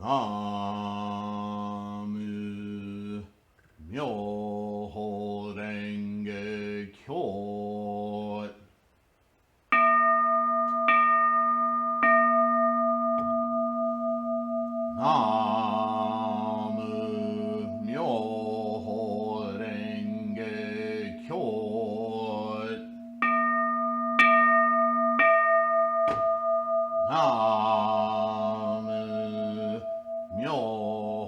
나무 묘호랭개교 나무 묘호랭개교 나무 묘호랭개교.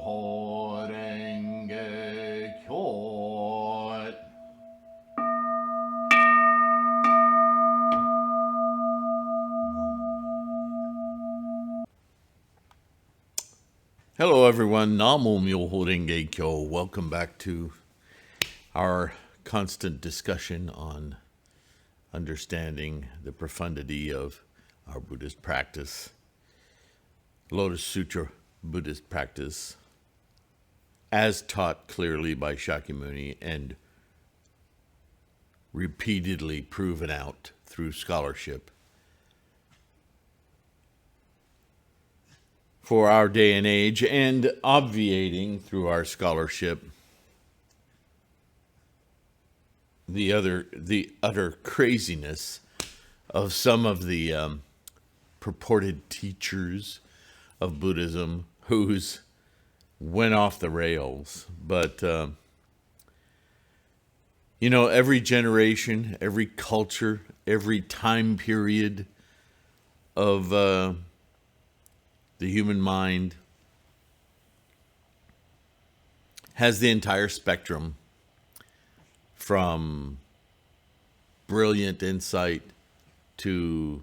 Hello everyone, Namo Myoho Renge Kyo. Welcome back to our constant discussion on understanding the profundity of our Buddhist practice. Lotus Sutra Buddhist practice, as taught clearly by Shakyamuni and repeatedly proven out through scholarship for our day and age, and obviating through our scholarship the utter craziness of some of the purported teachers of Buddhism who's went off the rails. But every generation, every culture, every time period of the human mind has the entire spectrum from brilliant insight to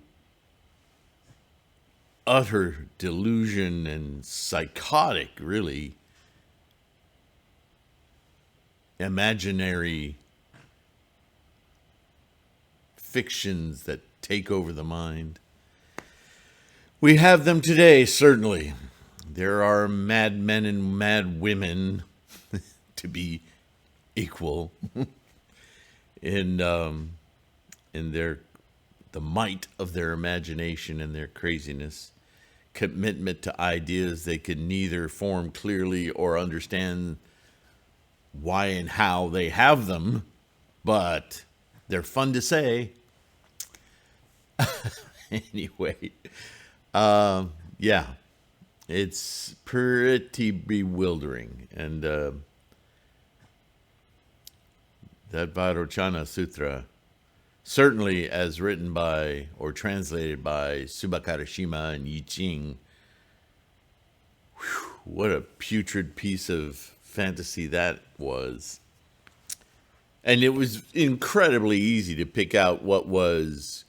utter delusion and psychotic, really, imaginary fictions that take over the mind. We have them today, certainly. There are mad men and mad women, to be equal, in the might of their imagination and their craziness, commitment to ideas they can neither form clearly or understand why and how they have them, but they're fun to say. Anyway. Yeah, it's pretty bewildering. And that Vairochana Sutra, certainly as written by or translated by Subakarashima and Yi Ching, what a putrid piece of fantasy that was. And it was incredibly easy to pick out what was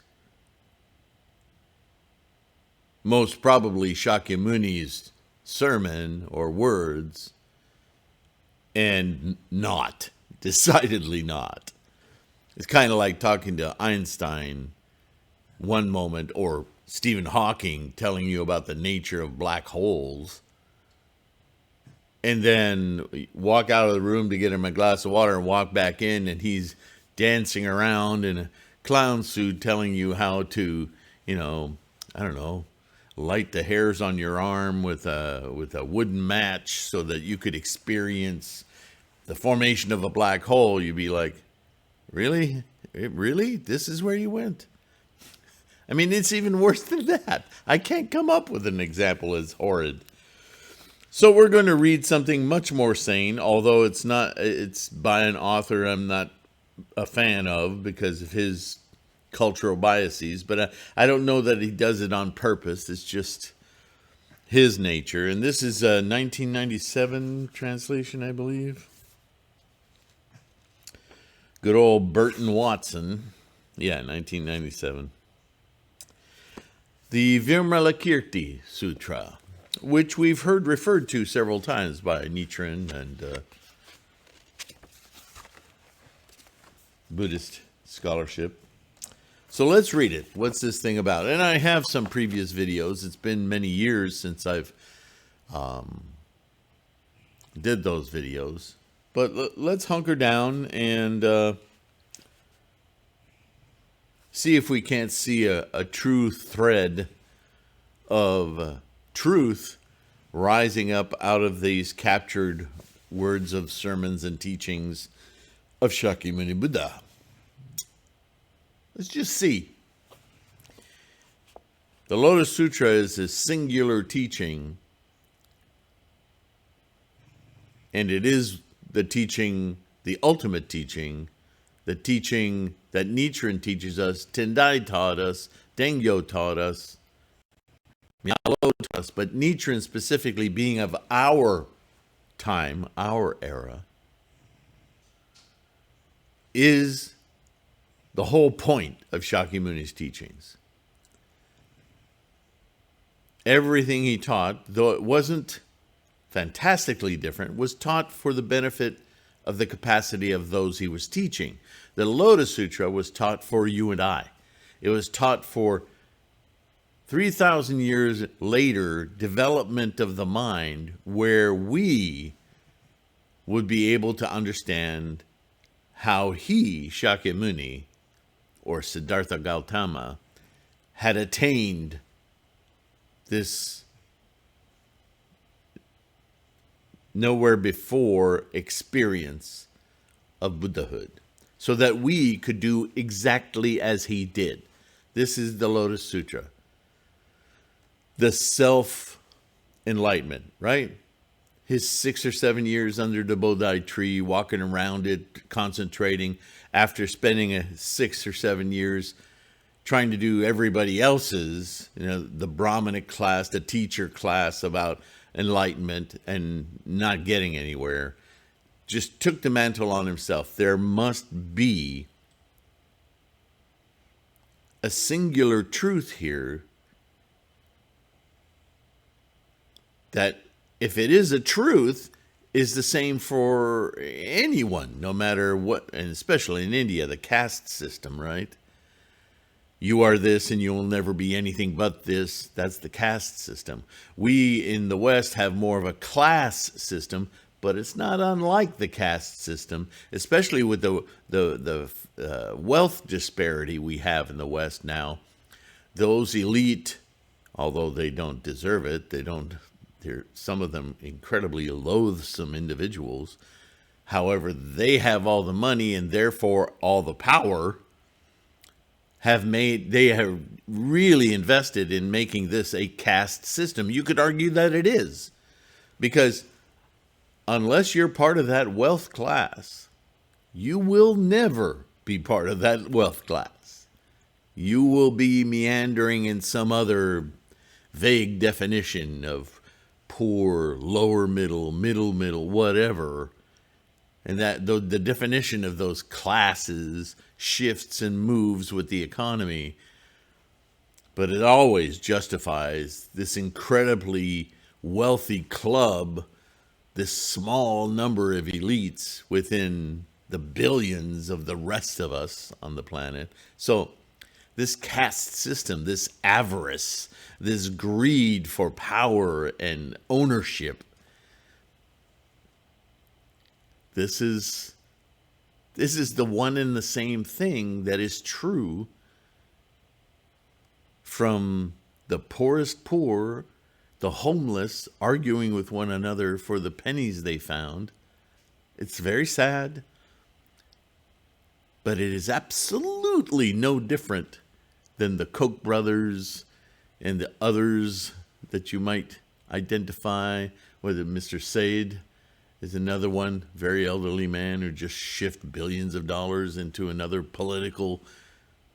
most probably Shakyamuni's sermon or words, and not, decidedly not. It's kind of like talking to Einstein one moment, or Stephen Hawking telling you about the nature of black holes, and then walk out of the room to get him a glass of water and walk back in, and he's dancing around in a clown suit telling you how to, light the hairs on your arm with a wooden match so that you could experience the formation of a black hole. You'd be like, really? Really? This is where you went? I mean, it's even worse than that. I can't come up with an example as horrid. So we're going to read something much more sane, although it's by an author I'm not a fan of because of his cultural biases, but I don't know that he does it on purpose. It's just his nature. And this is a 1997 translation, I believe. Good old Burton Watson. Yeah, 1997. The Vimalakirti Sutra, which we've heard referred to several times by Nichiren and Buddhist scholarship. So let's read it. What's this thing about? And I have some previous videos. It's been many years since I've did those videos. But let's hunker down and see if we can't see a true thread of truth rising up out of these captured words of sermons and teachings of Shakyamuni Buddha. Let's just see. The Lotus Sutra is a singular teaching, and it is the teaching, the ultimate teaching, the teaching that Nichiren teaches us, Tendai taught us, Dengyo taught us, Myalo taught us, but Nichiren specifically being of our time, our era, is the whole point of Shakyamuni's teachings. Everything he taught, though it wasn't fantastically different, was taught for the benefit of the capacity of those he was teaching. The Lotus Sutra was taught for you and I. It was taught for 3,000 years later development of the mind, where we would be able to understand how he, Shakyamuni, or Siddhartha Gautama, had attained this nowhere before experience of Buddhahood, so that we could do exactly as he did. This is the Lotus Sutra. The self-enlightenment, right? His 6 or 7 years under the Bodhi tree, walking around it, concentrating, after spending 6 or 7 years trying to do everybody else's, the Brahmanic class, the teacher class about enlightenment and not getting anywhere, just took the mantle on himself. There must be a singular truth here that, if it is a truth, is the same for anyone, no matter what, and especially in India, the caste system, right? You are this and you will never be anything but this. That's the caste system. We in the West have more of a class system, but it's not unlike the caste system, especially with the wealth disparity we have in the West now. Those elite, although they don't deserve it, they're some of them incredibly loathsome individuals. However, they have all the money and therefore all the power. They have really invested in making this a caste system. You could argue that it is, because unless you're part of that wealth class, you will never be part of that wealth class. You will be meandering in some other vague definition of poor, lower middle, middle, whatever. And that the definition of those classes shifts and moves with the economy. But it always justifies this incredibly wealthy club, this small number of elites within the billions of the rest of us on the planet. So this caste system, this avarice, this greed for power and ownership, This is the one and the same thing that is true from the poorest poor, the homeless arguing with one another for the pennies they found. It's very sad, but it is absolutely no different than the Koch brothers and the others that you might identify, whether Mr. Said is another one, very elderly man who just shift billions of dollars into another political,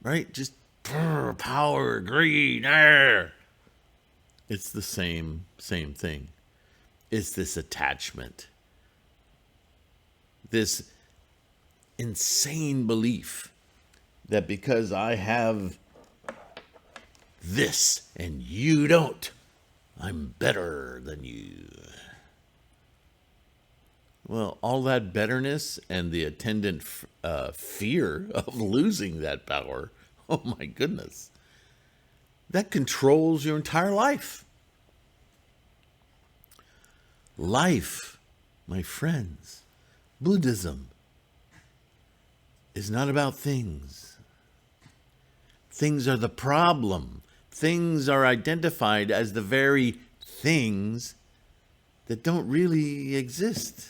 right? Just power, greed. It's the same thing. It's this attachment, this insane belief that because I have this and you don't, I'm better than you. Well, all that betterness and the attendant fear of losing that power, oh my goodness, that controls your entire life. Life, my friends, Buddhism is not about things. Things are the problem. Things are identified as the very things that don't really exist.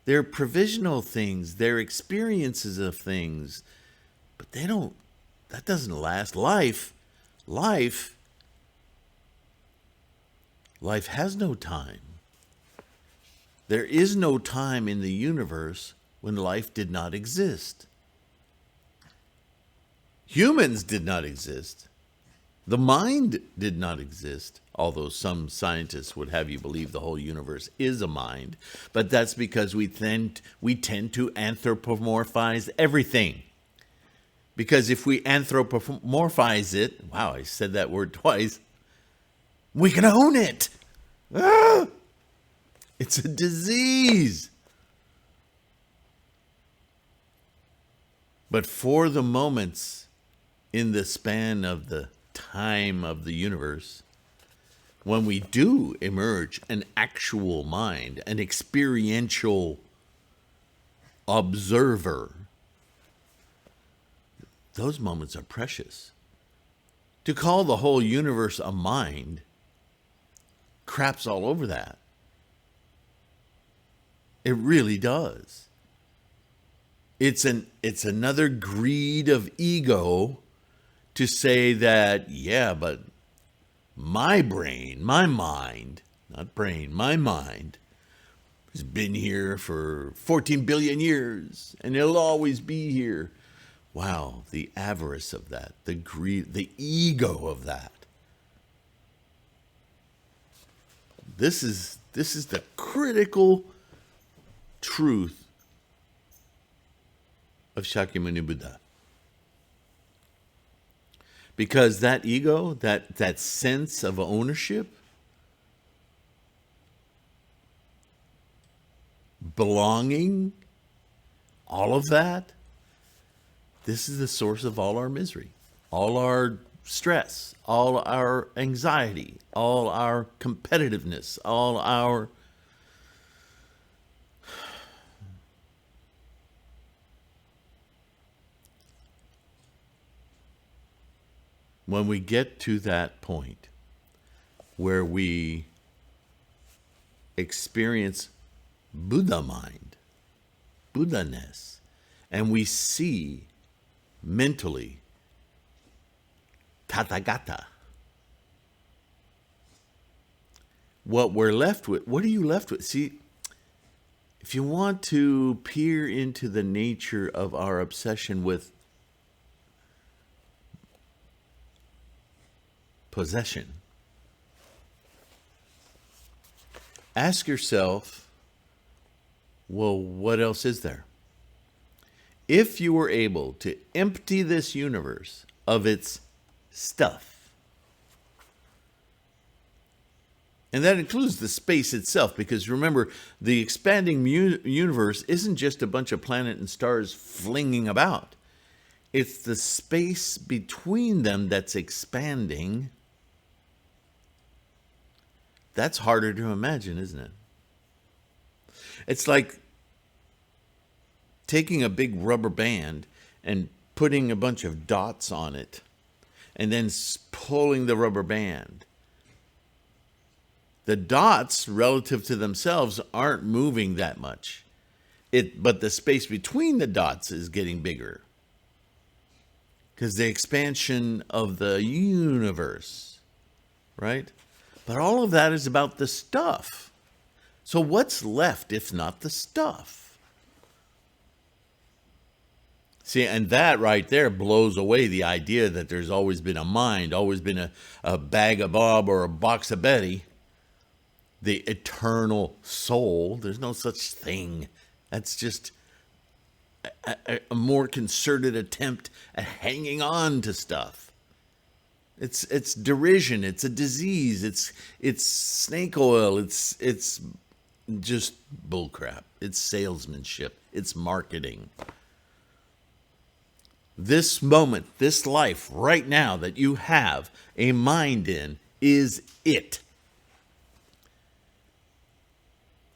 They're provisional things, they're experiences of things, but that doesn't last. Life has no time. There is no time in the universe when life did not exist. Humans did not exist. The mind did not exist, although some scientists would have you believe the whole universe is a mind. But that's because we tend to anthropomorphize everything. Because if we anthropomorphize it, wow, I said that word twice, we can own it. Ah! It's a disease. But for the moments in the span of the time of the universe, when we do emerge an actual mind, an experiential observer, those moments are precious. To call the whole universe a mind craps all over that. It really does. It's another greed of ego to say that, yeah, but my brain, my mind, not brain, my mind has been here for 14 billion years and it'll always be here. Wow, the avarice of that, the greed, the ego of that. This is the critical truth of Shakyamuni Buddha. Because that ego, that sense of ownership, belonging, all of that, this is the source of all our misery, all our stress, all our anxiety, all our competitiveness, all our when we get to that point where we experience Buddha mind, Buddha-ness, and we see mentally Tathagata, what we're left with, what are you left with? See, if you want to peer into the nature of our obsession with possession, ask yourself, well, what else is there? If you were able to empty this universe of its stuff, and that includes the space itself, because remember, the expanding universe isn't just a bunch of planets and stars flinging about. It's the space between them that's expanding. That's harder to imagine, isn't it? It's like taking a big rubber band and putting a bunch of dots on it and then pulling the rubber band. The dots, relative to themselves, aren't moving that much. But the space between the dots is getting bigger, because the expansion of the universe, right? But all of that is about the stuff. So what's left if not the stuff? See, and that right there blows away the idea that there's always been a mind, always been a bag of Bob or a box of Betty, the eternal soul. There's no such thing. That's just a more concerted attempt at hanging on to stuff. It's derision. It's a disease. It's snake oil. It's just bullcrap. It's salesmanship. It's marketing. This moment, this life right now that you have a mind in is it.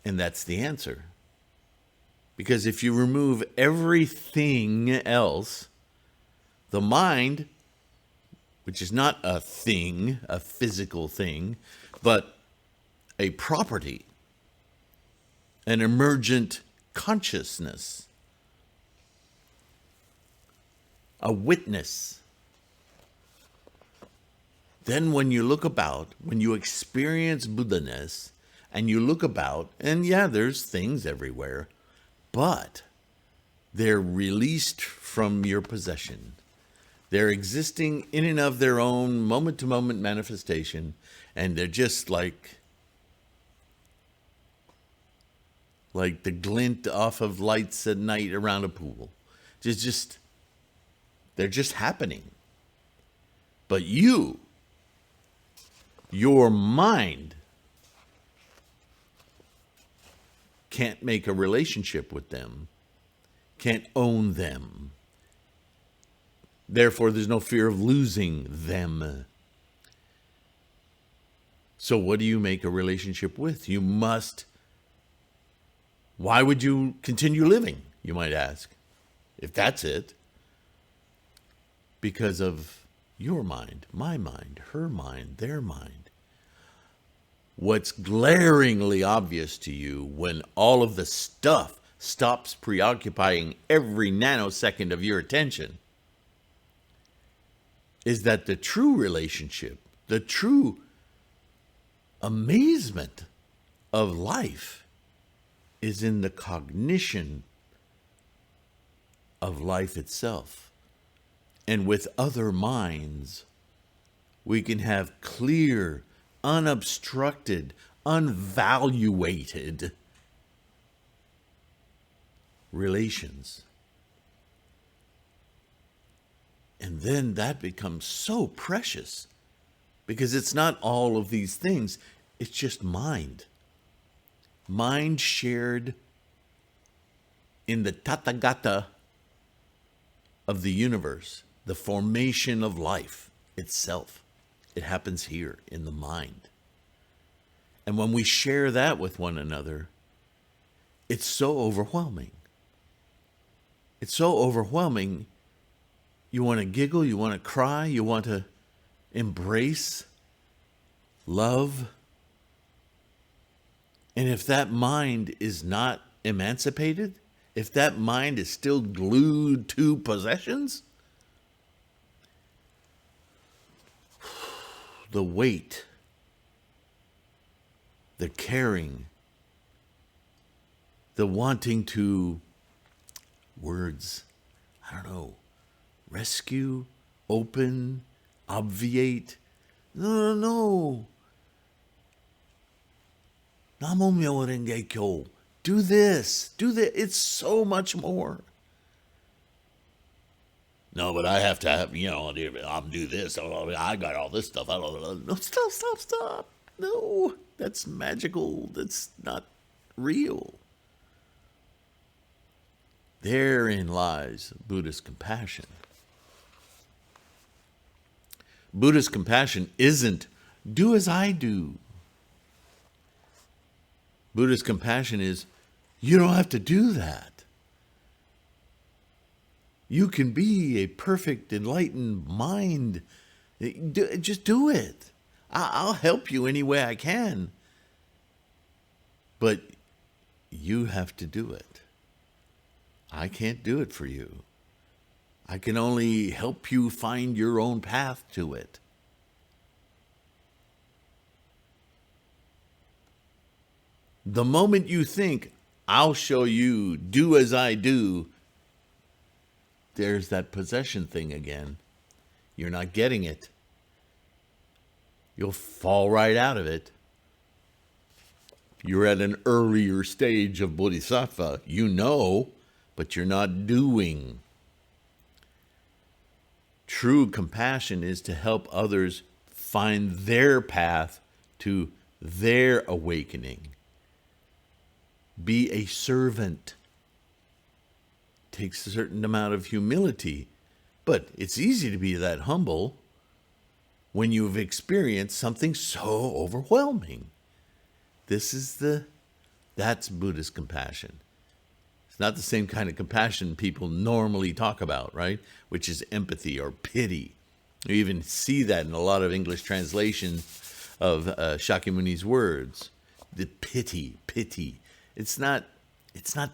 And that's the answer. Because if you remove everything else, the mind, which is not a thing, a physical thing, but a property, an emergent consciousness, a witness. Then when you look about, when you experience Buddha-ness, and you look about, and yeah, there's things everywhere, but they're released from your possession. They're existing in and of their own moment-to-moment manifestation, and they're just like the glint off of lights at night around a pool. They're just happening. But your mind, can't make a relationship with them, can't own them. Therefore, there's no fear of losing them. So what do you make a relationship with? You must. Why would you continue living, you might ask, if that's it? Because of your mind, my mind, her mind, their mind. What's glaringly obvious to you when all of the stuff stops preoccupying every nanosecond of your attention is that the true relationship, the true amazement of life is in the cognition of life itself. And with other minds, we can have clear, unobstructed, unvaluated relations. And then that becomes so precious because it's not all of these things, it's just mind. Mind shared in the Tathagata of the universe, the formation of life itself. It happens here in the mind. And when we share that with one another, it's so overwhelming. It's so overwhelming. You want to giggle, you want to cry, you want to embrace love. And if that mind is not emancipated, if that mind is still glued to possessions, the weight, the caring, the wanting to, words, I don't know, rescue, open, obviate. No. Namo Myoho Renge Kyo. Do this. It's so much more. No, but I have to have, I'm do this. I got all this stuff. No, stop. No, that's magical. That's not real. Therein lies Buddhist compassion. Buddhist compassion isn't do as I do. Buddhist compassion is you don't have to do that. You can be a perfect, enlightened mind. Just do it. I'll help you any way I can. But you have to do it. I can't do it for you. I can only help you find your own path to it. The moment you think, I'll show you, do as I do, there's that possession thing again. You're not getting it. You'll fall right out of it. You're at an earlier stage of bodhisattva. You know, but you're not doing. True compassion is to help others find their path to their awakening. Be a servant. Takes a certain amount of humility, but it's easy to be that humble when you've experienced something so overwhelming. That's Buddhist compassion. It's not the same kind of compassion people normally talk about, right? Which is empathy or pity. You even see that in a lot of English translation of Shakyamuni's words. the pity. It's not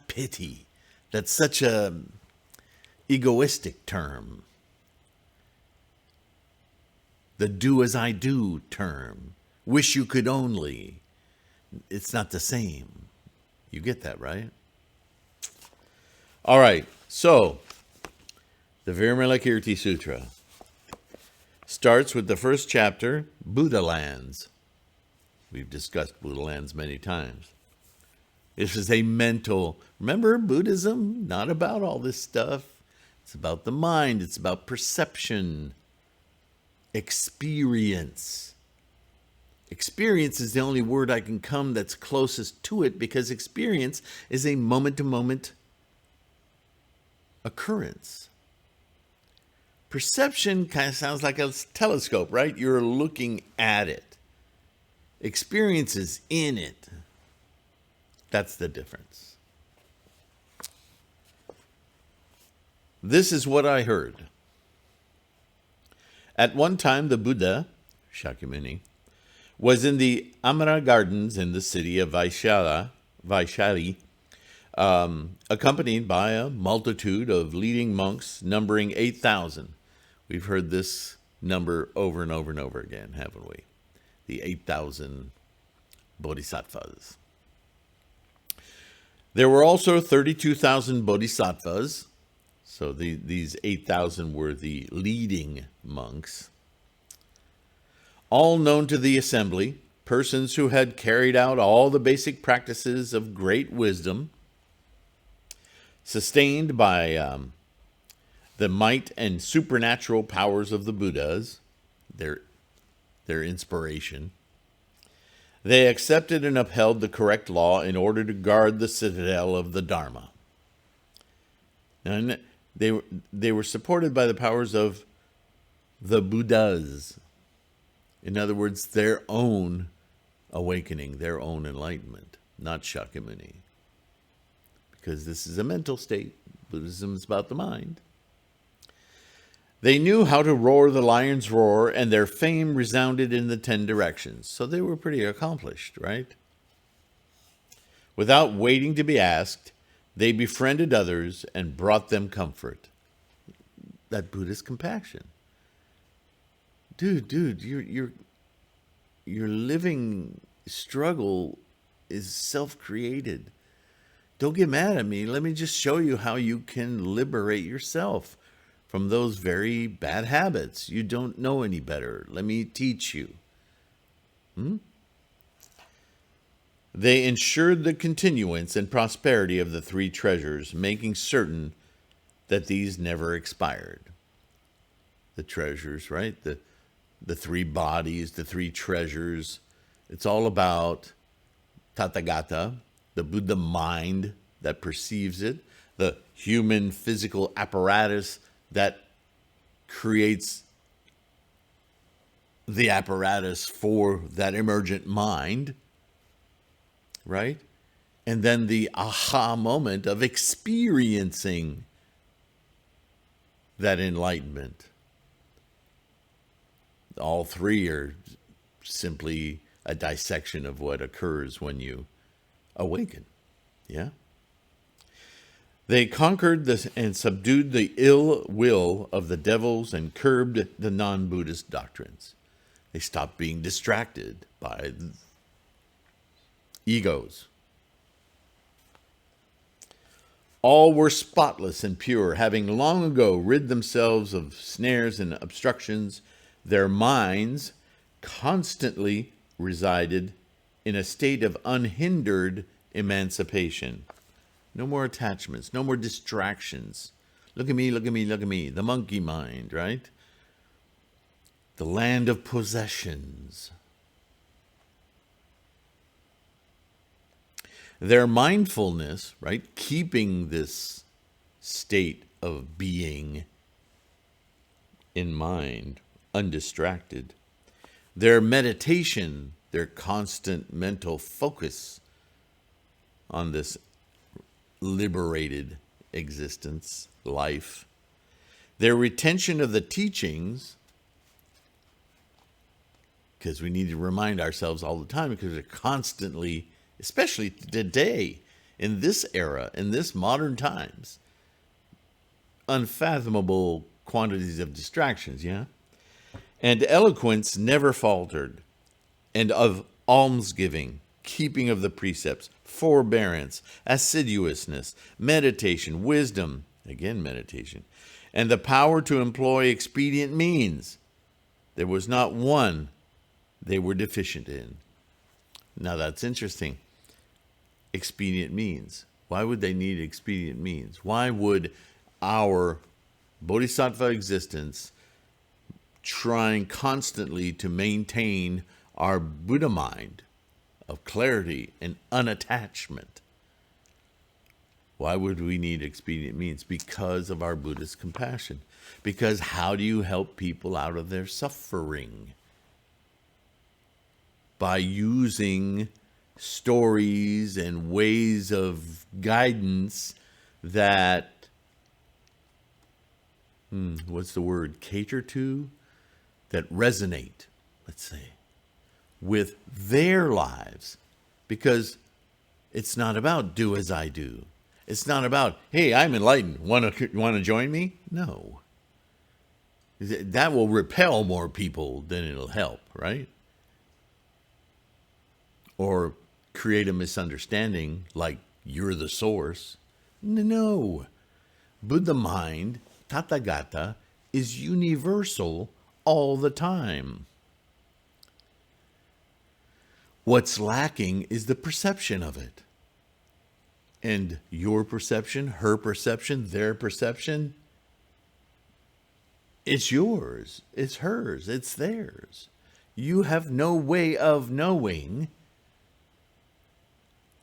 pity. That's such a egoistic term. The do as I do term. Wish you could only. It's not the same. You get that, right? All right. So, the Vimalakirti Sutra starts with the first chapter, Buddha lands. We've discussed Buddha lands many times. This is a mental, remember Buddhism, not about all this stuff. It's about the mind. It's about perception, experience. Experience is the only word I can come that's closest to it, because experience is a moment-to-moment occurrence. Perception kind of sounds like a telescope, right? You're looking at it. Experience is in it. That's the difference. This is what I heard. At one time, the Buddha, Shakyamuni, was in the Amara Gardens in the city of Vaishali, accompanied by a multitude of leading monks numbering 8,000. We've heard this number over and over and over again, haven't we? The 8,000 bodhisattvas. There were also 32,000 bodhisattvas. So these 8,000 were the leading monks. All known to the assembly, persons who had carried out all the basic practices of great wisdom, sustained by the might and supernatural powers of the Buddhas, their inspiration. They accepted and upheld the correct law in order to guard the citadel of the Dharma. And they were supported by the powers of the Buddhas. In other words, their own awakening, their own enlightenment, not Shakyamuni. Because this is a mental state. Buddhism is about the mind. They knew how to roar the lion's roar, and their fame resounded in the 10 directions. So they were pretty accomplished, right? Without waiting to be asked, they befriended others and brought them comfort. That Buddhist compassion. Dude, your living struggle is self-created. Don't get mad at me. Let me just show you how you can liberate yourself from those very bad habits. You don't know any better. Let me teach you. They ensured the continuance and prosperity of the 3 treasures, making certain that these never expired. The treasures, right? The 3 bodies, the 3 treasures. It's all about Tathagata, the Buddha mind that perceives it, the human physical apparatus that creates the apparatus for that emergent mind, right? And then the aha moment of experiencing that enlightenment. All 3 are simply a dissection of what occurs when you awaken. Yeah? They conquered and subdued the ill will of the devils and curbed the non-Buddhist doctrines. They stopped being distracted by egos. All were spotless and pure, having long ago rid themselves of snares and obstructions. Their minds constantly resided in a state of unhindered emancipation. No more attachments, no more distractions. Look at me, look at me, look at me. The monkey mind, right? The land of possessions. Their mindfulness, right? Keeping this state of being in mind, undistracted. Their meditation, their constant mental focus on this liberated existence, life. Their retention of the teachings because we need to remind ourselves all the time, because they're constantly, especially today, in this era, in this modern times, unfathomable quantities of distractions, yeah? And eloquence never faltered, and of almsgiving, keeping of the precepts, forbearance, assiduousness, meditation, wisdom, again meditation, and the power to employ expedient means. There was not one they were deficient in. Now that's interesting. Expedient means. Why would they need expedient means? Why would our bodhisattva existence trying constantly to maintain our Buddha mind of clarity and unattachment? Why would we need expedient means? Because of our Buddhist compassion. Because how do you help people out of their suffering? By using stories and ways of guidance that, what's the word, cater to? That resonate, let's say, with their lives. Because it's not about do as I do. It's not about, hey, I'm enlightened. Want to join me? No. That will repel more people than it'll help, right? Or create a misunderstanding like you're the source. No. Buddha mind, Tathagata, is universal all the time. What's lacking is the perception of it. And your perception, her perception, their perception, it's yours, it's hers, it's theirs. You have no way of knowing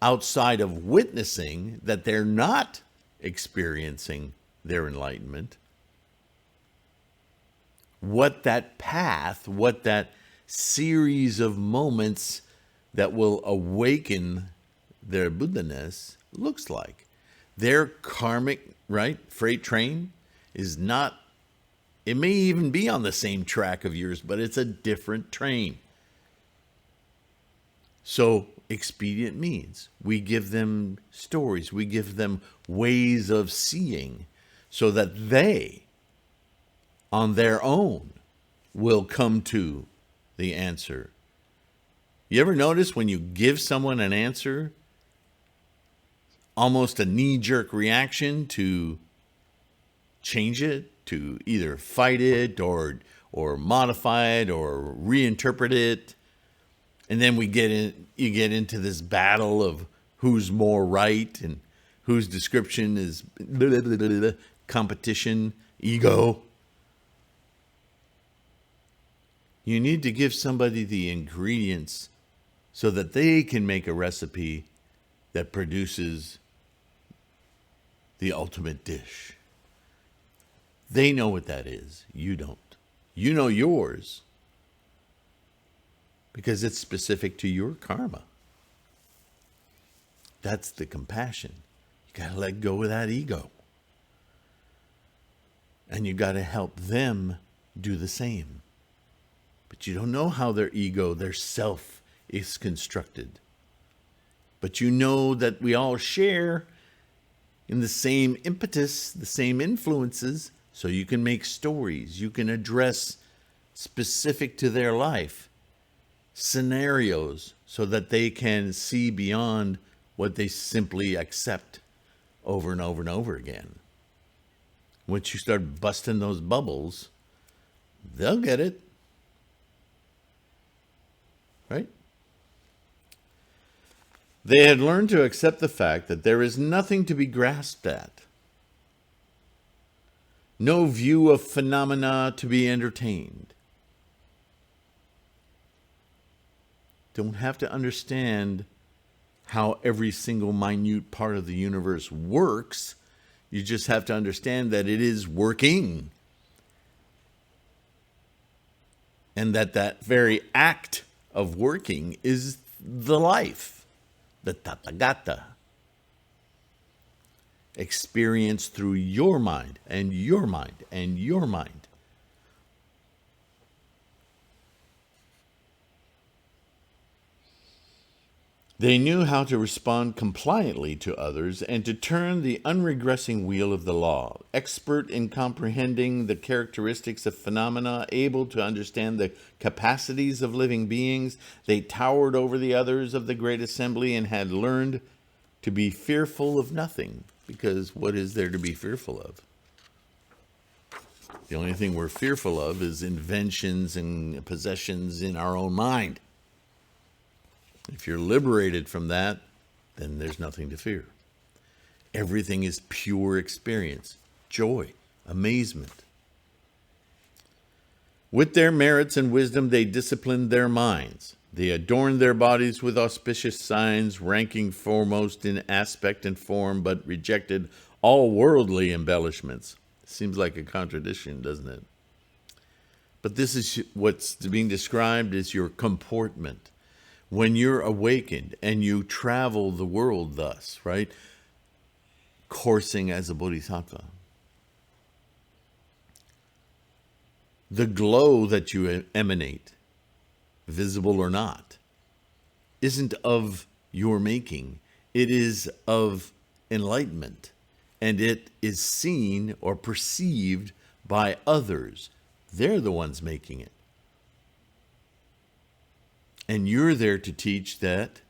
outside of witnessing that they're not experiencing their enlightenment, what that path, what that series of moments that will awaken their Buddha-ness looks like. Their karmic, right, freight train is not, it may even be on the same track of yours, but it's a different train. So expedient means we give them stories, we give them ways of seeing so that they, on their own, will come to the answer. You ever notice when you give someone an answer, almost a knee-jerk reaction to change it, to either fight it or modify it or reinterpret it? And then you get into this battle of who's more right and whose description is competition, ego. You need to give somebody the ingredients so that they can make a recipe that produces the ultimate dish. They know what that is. You don't. You know yours because it's specific to your karma. That's the compassion. You got to let go of that ego. And you got to help them do the same. But you don't know how their ego, their self, is constructed. But you know that we all share in the same impetus, the same influences, so you can make stories. You can address specific to their life scenarios so that they can see beyond what they simply accept over and over and over again. Once you start busting those bubbles, they'll get it. Right? They had learned to accept the fact that there is nothing to be grasped at. No view of phenomena to be entertained. Don't have to understand how every single minute part of the universe works. You just have to understand that it is working. And that very act of working is the life, the Tathagata. Experience through your mind and your mind and your mind. They knew how to respond compliantly to others and to turn the unregressing wheel of the law. Expert in comprehending the characteristics of phenomena, able to understand the capacities of living beings, they towered over the others of the great assembly and had learned to be fearful of nothing. Because what is there to be fearful of? The only thing we're fearful of is inventions and possessions in our own mind. If you're liberated from that, then there's nothing to fear. Everything is pure experience, joy, amazement. With their merits and wisdom, they disciplined their minds. They adorned their bodies with auspicious signs, ranking foremost in aspect and form, but rejected all worldly embellishments. Seems like a contradiction, doesn't it? But this is what's being described as your comportment. When you're awakened and you travel the world thus, right? Coursing as a bodhisattva. The glow that you emanate, visible or not, isn't of your making. It is of enlightenment. And it is seen or perceived by others. They're the ones making it. And you're there to teach that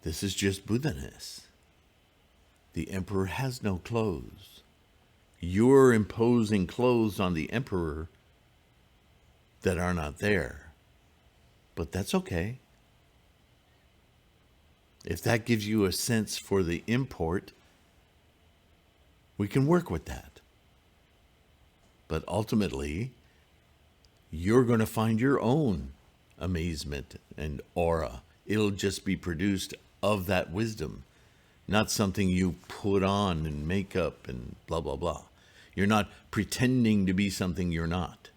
this is just Buddha-ness. The emperor has no clothes. You're imposing clothes on the emperor that are not there. But that's okay. If that gives you a sense for the import, we can work with that. But ultimately, you're going to find your own amazement and aura. It'll just be produced of that wisdom, not something you put on and make up and blah, blah, blah. You're not pretending to be something you're not.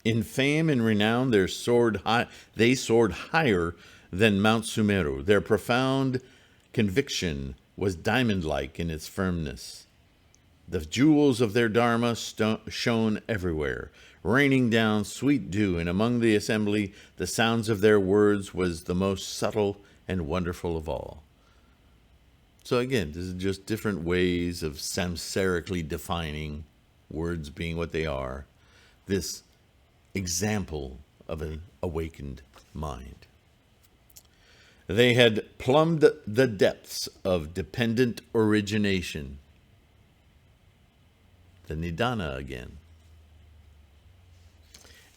In fame and renown, they soared higher than Mount Sumeru. Their profound conviction was diamond-like in its firmness. The jewels of their dharma shone everywhere, raining down sweet dew, and among the assembly the sounds of their words was the most subtle and wonderful of all. So again, this is just different ways of samsarically defining words being what they are. This example of an awakened mind. They had plumbed the depths of dependent origination. The Nidana again.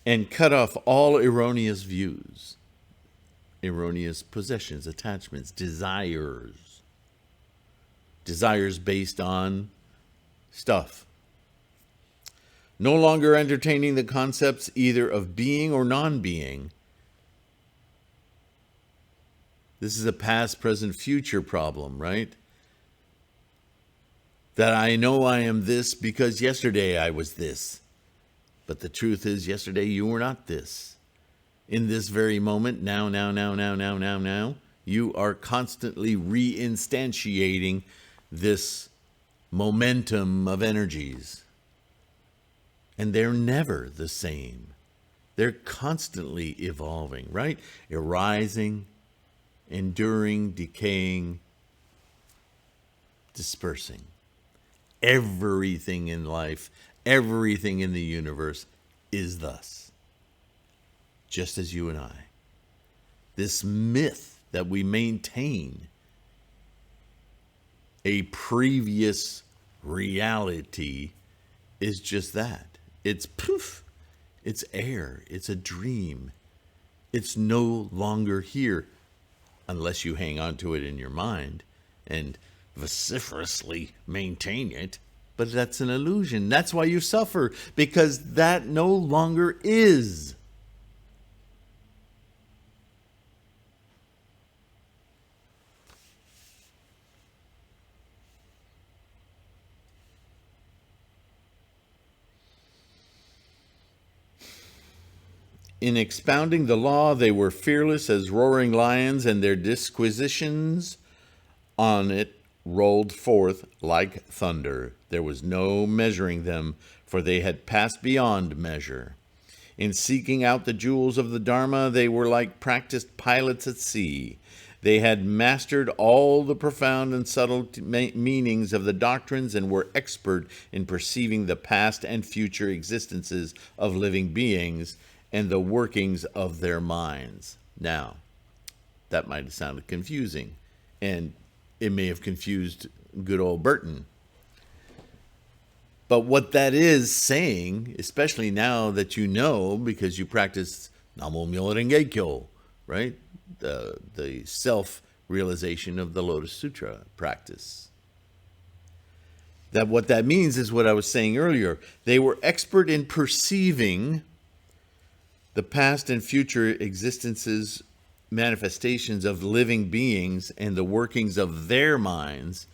And cut off all erroneous views, erroneous possessions, attachments, desires. Desires based on stuff. No longer entertaining the concepts either of being or non-being. This is a past, present, future problem, right? That I know I am this because yesterday I was this. But the truth is, yesterday you were not this. In this very moment, now, you are constantly reinstantiating this momentum of energies. And they're never the same. They're constantly evolving, right? Arising, enduring, decaying, dispersing. Everything in life, everything in the universe is thus. Just as you and I. This myth that we maintain a previous reality is just that. It's poof. It's air. It's a dream. It's no longer here unless you hang on to it in your mind and vociferously maintain it. But that's an illusion. That's why you suffer, because that no longer is. In expounding the law, they were fearless as roaring lions, and their disquisitions on it rolled forth like thunder. There was no measuring them for they had passed beyond measure. In seeking out the jewels of the Dharma, they were like practiced pilots at sea. They had mastered all the profound and subtle meanings of the doctrines and were expert in perceiving the past and future existences of living beings and the workings of their minds. Now, that might have sounded confusing, and it may have confused good old Burton. But what that is saying, especially now that you know, because you practice Namo Myoho Renge Kyo, right? The self-realization of the Lotus Sutra practice. That what that means is what I was saying earlier. They were expert in perceiving the past and future existences, manifestations of living beings and the workings of their minds.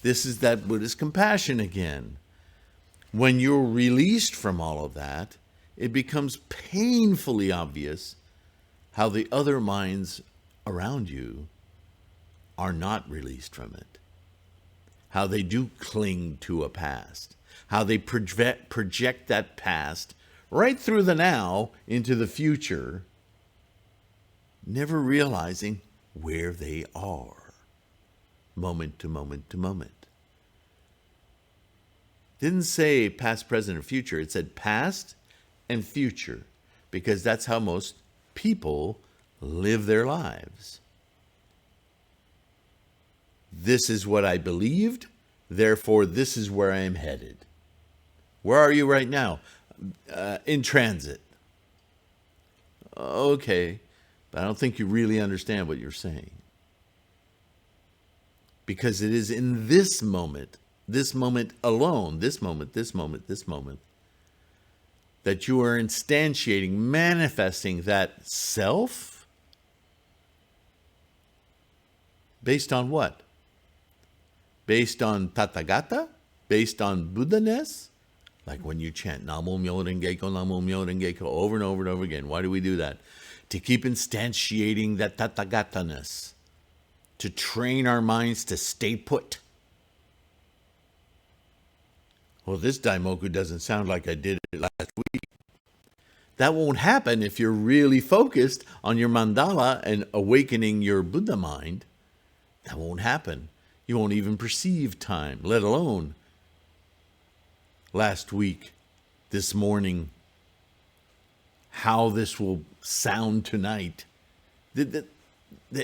This is that Buddhist compassion again. When you're released from all of that, it becomes painfully obvious how the other minds around you are not released from it. How they do cling to a past. How they project that past right through the now into the future, never realizing where they are, moment to moment to moment. Didn't say past, present, or future. It said past and future, because that's how most people live their lives. This is what I believed, therefore this is where I am headed. Where are you right now? In transit. Okay, but I don't think you really understand what you're saying. Because it is in this moment alone, this moment, that you are instantiating, manifesting that self based on what? Based on Tathagata? Based on Buddha-ness? Like when you chant Namo Myoho Renge Kyo, Namo Myoho Renge Kyo over and over and over again. Why do we do that? To keep instantiating that Tathagata-ness. To train our minds to stay put. Well, this Daimoku doesn't sound like I did it last week. That won't happen if you're really focused on your mandala and awakening your Buddha mind. That won't happen. You won't even perceive time, let alone last week, this morning, how this will sound tonight. The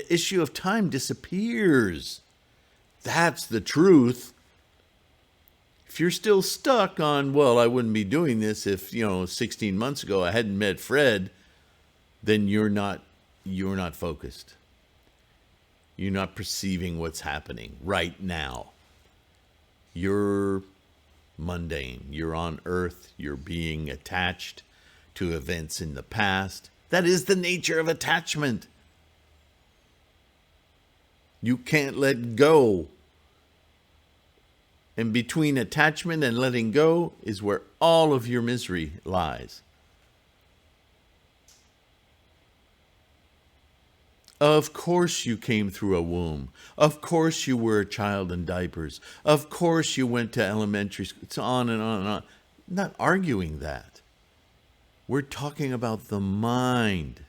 issue of time disappears. That's the truth. If you're still stuck on, well, I wouldn't be doing this if, 16 months ago I hadn't met Fred, then you're not focused. You're not perceiving what's happening right now. You're mundane. You're on earth. You're being attached to events in the past. That is the nature of attachment. You can't let go. And between attachment and letting go is where all of your misery lies. Of course you came through a womb. Of course you were a child in diapers. Of course you went to elementary school. It's on and on and on. I'm not arguing that. We're talking about the mind.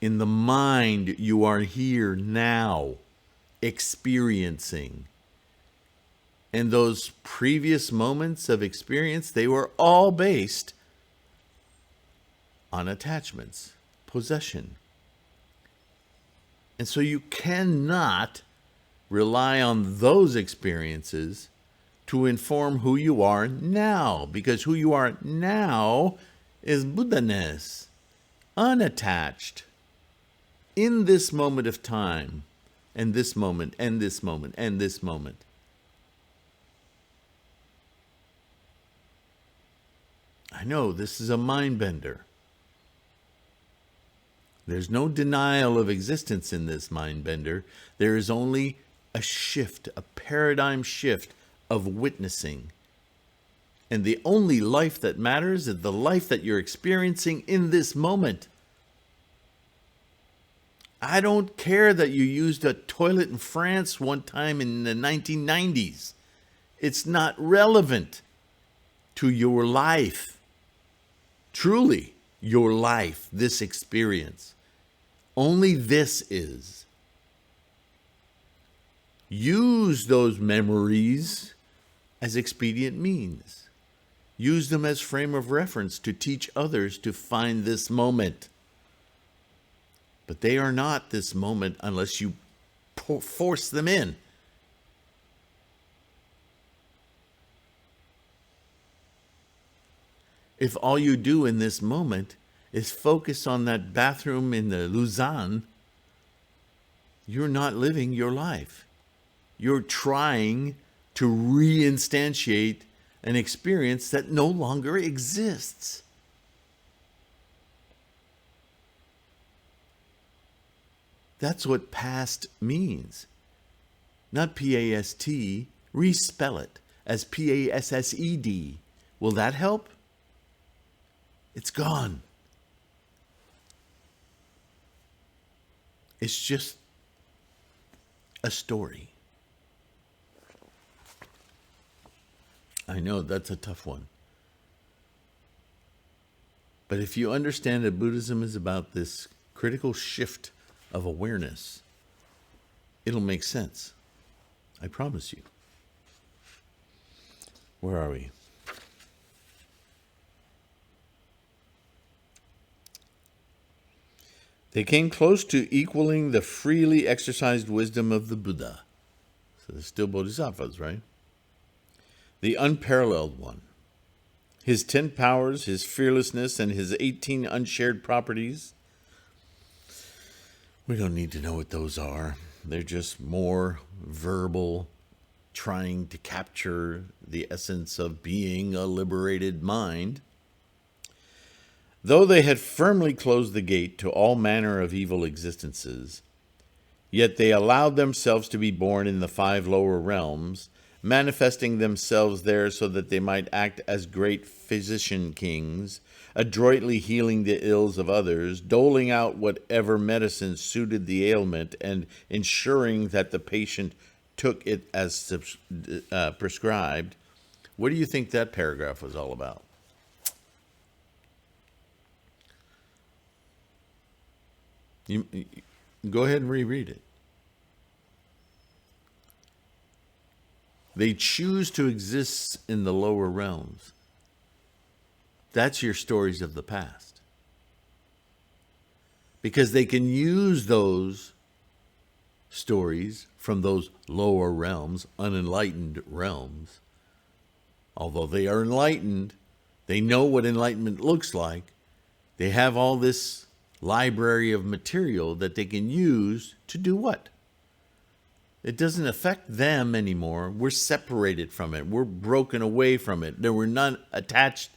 In the mind, you are here now, experiencing. And those previous moments of experience, they were all based on attachments, possession. And so you cannot rely on those experiences to inform who you are now, because who you are now is Buddha-ness, unattached. In this moment of time, and this moment, and this moment, and this moment. I know this is a mind bender. There's no denial of existence in this mind bender. There is only a shift, a paradigm shift of witnessing. And the only life that matters is the life that you're experiencing in this moment. I don't care that you used a toilet in France one time in the 1990s. It's not relevant to your life. Truly, your life, this experience. Only this is. Use those memories as expedient means. Use them as frame of reference to teach others to find this moment. But they are not this moment unless you force them in. If all you do in this moment is focus on that bathroom in the Lausanne, you're not living your life. You're trying to reinstantiate an experience that no longer exists. That's what past means. Not P-A-S-T. Respell it as P-A-S-S-E-D. Will that help? It's gone. It's just a story. I know that's a tough one. But if you understand that Buddhism is about this critical shift of awareness, it'll make sense. I promise you. Where are we? They came close to equaling the freely exercised wisdom of the Buddha. So they're still bodhisattvas, right? The unparalleled one. His 10 powers, his fearlessness, and his 18 unshared properties. We don't need to know what those are. They're just more verbal, trying to capture the essence of being a liberated mind. Though they had firmly closed the gate to all manner of evil existences, yet they allowed themselves to be born in the 5 lower realms, manifesting themselves there so that they might act as great physician kings, adroitly healing the ills of others, doling out whatever medicine suited the ailment, and ensuring that the patient took it as prescribed. What do you think that paragraph was all about? You go ahead and reread it. They choose to exist in the lower realms. That's your stories of the past. Because they can use those stories from those lower realms, unenlightened realms. Although they are enlightened, they know what enlightenment looks like. They have all this library of material that they can use to do what? It doesn't affect them anymore. We're separated from it. We're broken away from it. There were none attached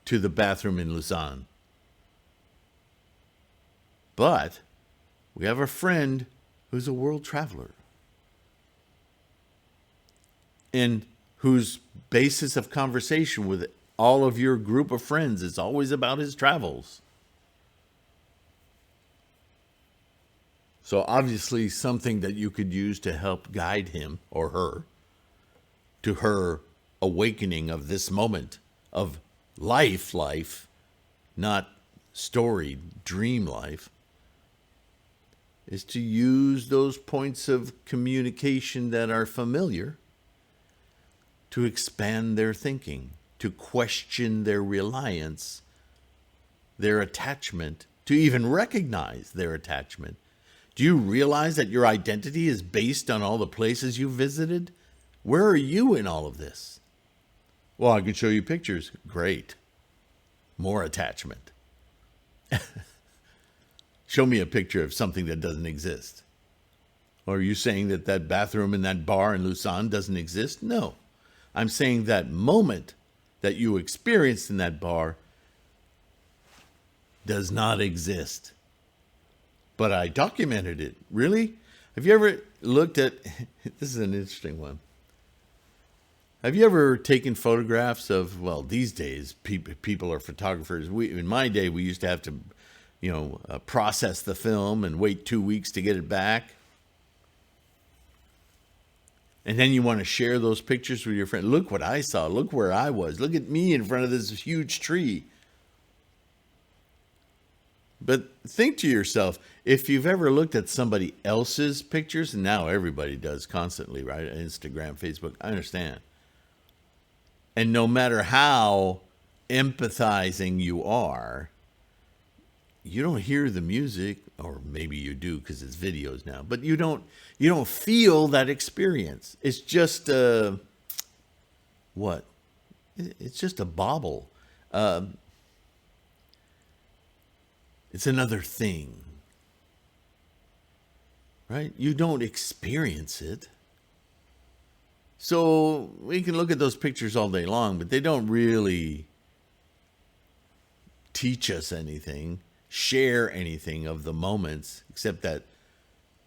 to the bathroom in Lausanne. But we have a friend who's a world traveler and whose basis of conversation with all of your group of friends is always about his travels. So obviously something that you could use to help guide him or her to her awakening of this moment of life, not story, dream life, is to use those points of communication that are familiar to expand their thinking, to question their reliance, their attachment, to even recognize their attachment. Do you realize that your identity is based on all the places you visited? Where are you in all of this? Well, I can show you pictures. Great. More attachment. Show me a picture of something that doesn't exist. Or are you saying that that bathroom in that bar in Lausanne doesn't exist? No. I'm saying that moment that you experienced in that bar does not exist. But I documented it. Really? Have you ever looked at, this is an interesting one. Have you ever taken photographs of, well, these days, people are photographers. In my day, we used to have to process the film and wait 2 weeks to get it back. And then you want to share those pictures with your friend. Look what I saw. Look where I was. Look at me in front of this huge tree. But think to yourself, if you've ever looked at somebody else's pictures, and now everybody does constantly, right? Instagram, Facebook, I understand. And no matter how empathizing you are, you don't hear the music, or maybe you do because it's videos now, but you don't feel that experience. It's just what? It's just a bauble. It's another thing, right? You don't experience it. So we can look at those pictures all day long, but they don't really teach us anything, share anything of the moments, except that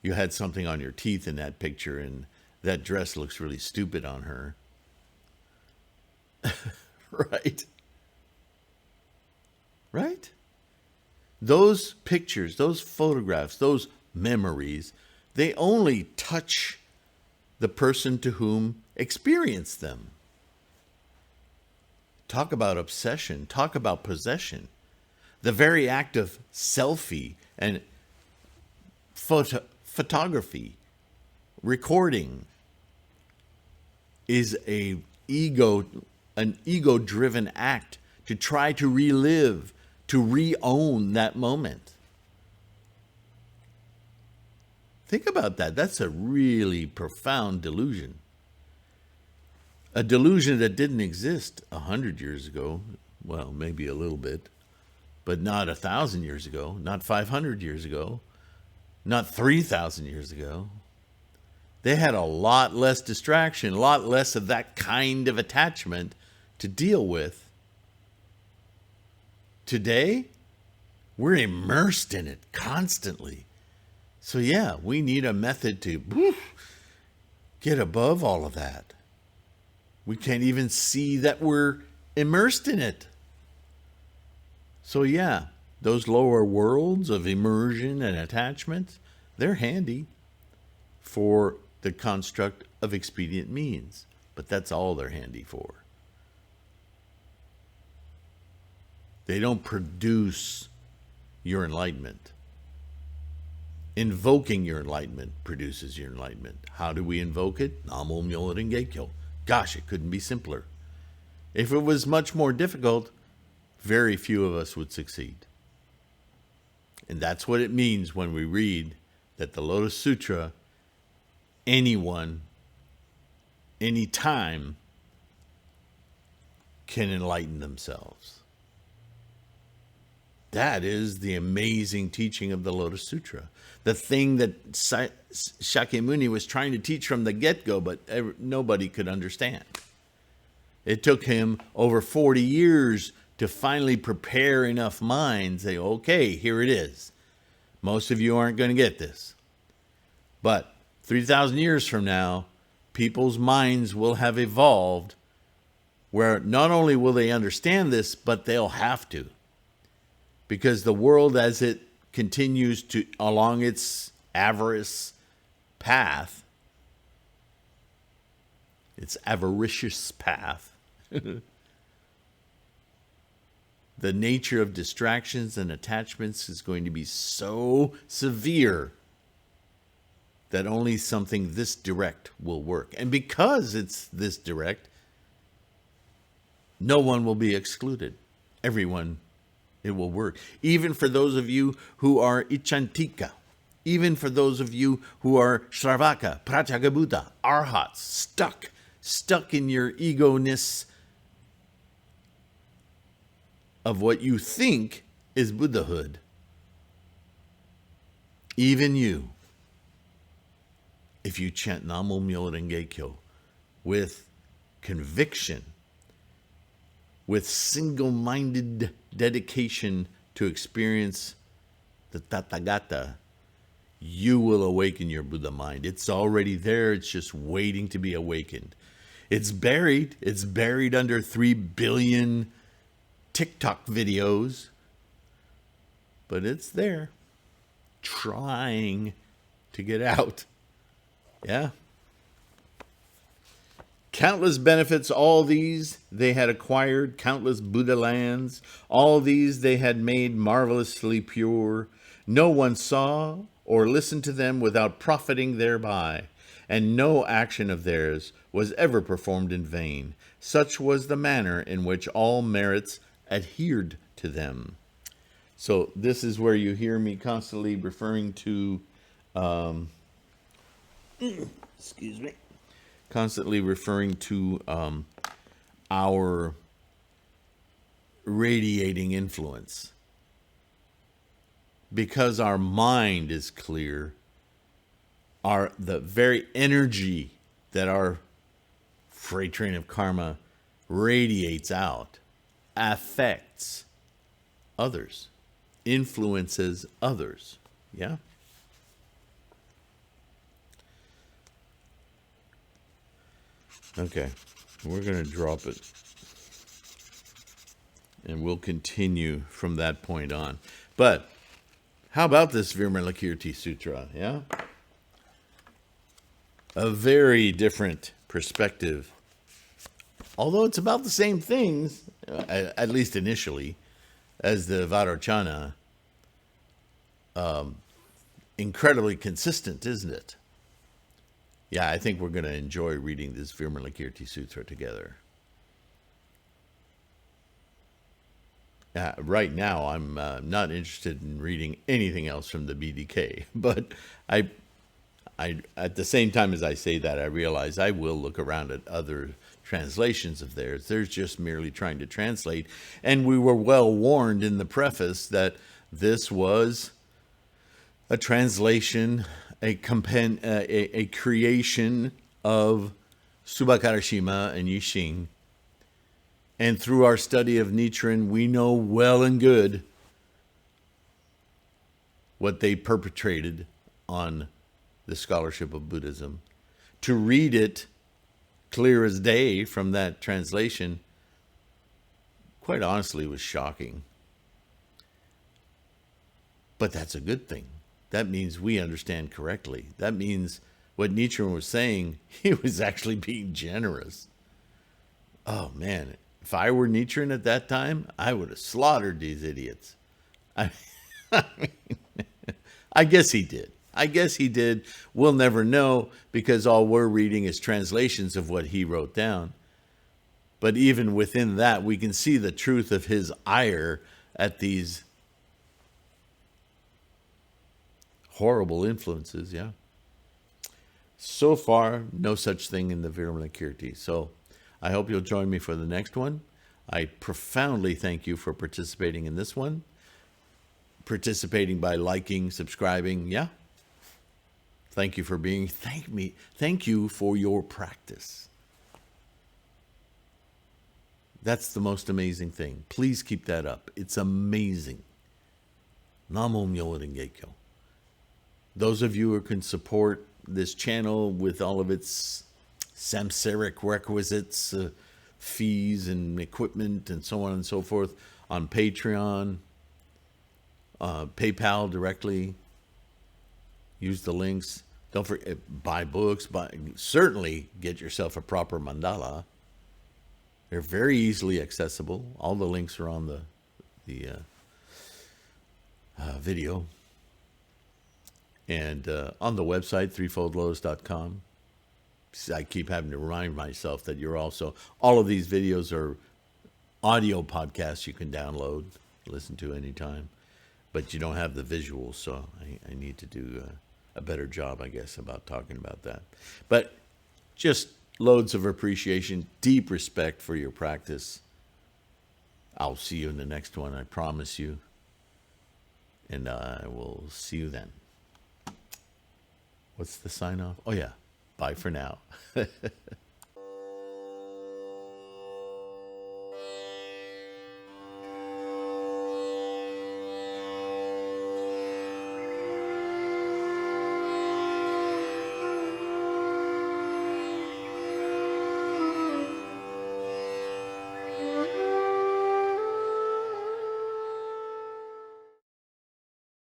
you had something on your teeth in that picture and that dress looks really stupid on her. Right? Right? Those pictures, those photographs, those memories, they only touch the person to whom experienced them. Talk about obsession. Talk about possession. The very act of selfie and photography, recording, is an ego-driven act to try to relive, to re-own that moment. Think about that. That's a really profound delusion. A delusion that didn't exist 100 years ago. Well, maybe a little bit. But not 1,000 years ago. Not 500 years ago. Not 3,000 years ago. They had a lot less distraction. A lot less of that kind of attachment to deal with. Today, we're immersed in it constantly. So yeah, we need a method to get above all of that. We can't even see that we're immersed in it. So yeah, those lower worlds of immersion and attachment, they're handy for the construct of expedient means. But that's all they're handy for. They don't produce your enlightenment. Invoking your enlightenment produces your enlightenment. How do we invoke it? Namo Myoho Renge Kyo. Gosh, it couldn't be simpler. If it was much more difficult, very few of us would succeed. And that's what it means when we read that the Lotus Sutra, anyone, anytime, can enlighten themselves. That is the amazing teaching of the Lotus Sutra. The thing that Shakyamuni was trying to teach from the get-go, but nobody could understand. It took him over 40 years to finally prepare enough minds, say, okay, here it is. Most of you aren't going to get this. But 3,000 years from now, people's minds will have evolved where not only will they understand this, but they'll have to. Because the world, as it continues to along its avarice path, its avaricious path, the nature of distractions and attachments is going to be so severe that only something this direct will work. And because it's this direct, no one will be excluded. Everyone, it will work. Even for those of you who are Ichantika, even for those of you who are Shravaka, Pratyagabuddha, Arhats, stuck in your ego-ness of what you think is Buddhahood. Even you, if you chant Namo Myoho Renge Kyo with conviction, with single-minded dedication to experience the Tathagata, you will awaken your Buddha mind. It's already there. It's just waiting to be awakened. It's buried. It's buried under 3 billion TikTok videos. but it's there, trying to get out. Yeah. Countless benefits, all these they had acquired, countless Buddha lands, all these they had made marvelously pure. No one saw or listened to them without profiting thereby, and no action of theirs was ever performed in vain. Such was the manner in which all merits adhered to them. So this is where you hear me constantly referring to, excuse me, constantly referring to our radiating influence. Because our mind is clear, the very energy that our freight train of karma radiates out affects others, influences others. Yeah? Okay, we're going to drop it. And we'll continue from that point on. But how about this Vimalakirti Sutra? Yeah? A very different perspective. Although it's about the same things, at least initially, as the Vairocana. Incredibly consistent, isn't it? Yeah, I think we're going to enjoy reading this Vimalakirti Sutra together. Right now, I'm not interested in reading anything else from the BDK, but I, at the same time as I say that, I realize I will look around at other translations of theirs. They're just merely trying to translate, and we were well warned in the preface that this was a translation, a creation of Subhakarashima and Yixing. And through our study of Nichiren, we know well and good what they perpetrated on the scholarship of Buddhism. To read it clear as day from that translation, quite honestly, was shocking. But that's a good thing. That means we understand correctly. That means what Nichiren was saying, he was actually being generous. Oh, man. If I were Nichiren at that time, I would have slaughtered these idiots. I guess he did. I guess he did. We'll never know because all we're reading is translations of what he wrote down. But even within that, we can see the truth of his ire at these horrible influences, yeah. So far, no such thing in the Vimalakirti. So I hope you'll join me for the next one. I profoundly thank you for participating in this one. Participating by liking, subscribing, yeah. Thank you for thank you for your practice. That's the most amazing thing. Please keep that up. It's amazing. Namo Myoho Renge Kyo. Those of you who can support this channel with all of its samsaric requisites, fees and equipment and so on and so forth on Patreon, PayPal directly, use the links. Don't forget, buy books, certainly get yourself a proper mandala. They're very easily accessible. All the links are on the video. And on the website, threefoldlotus.com. I keep having to remind myself that you're also, all of these videos are audio podcasts you can download, listen to anytime. But you don't have the visuals, so I need to do a better job, I guess, about talking about that. But just loads of appreciation, deep respect for your practice. I'll see you in the next one, I promise you. And I will see you then. What's the sign off? Oh, yeah. Bye for now.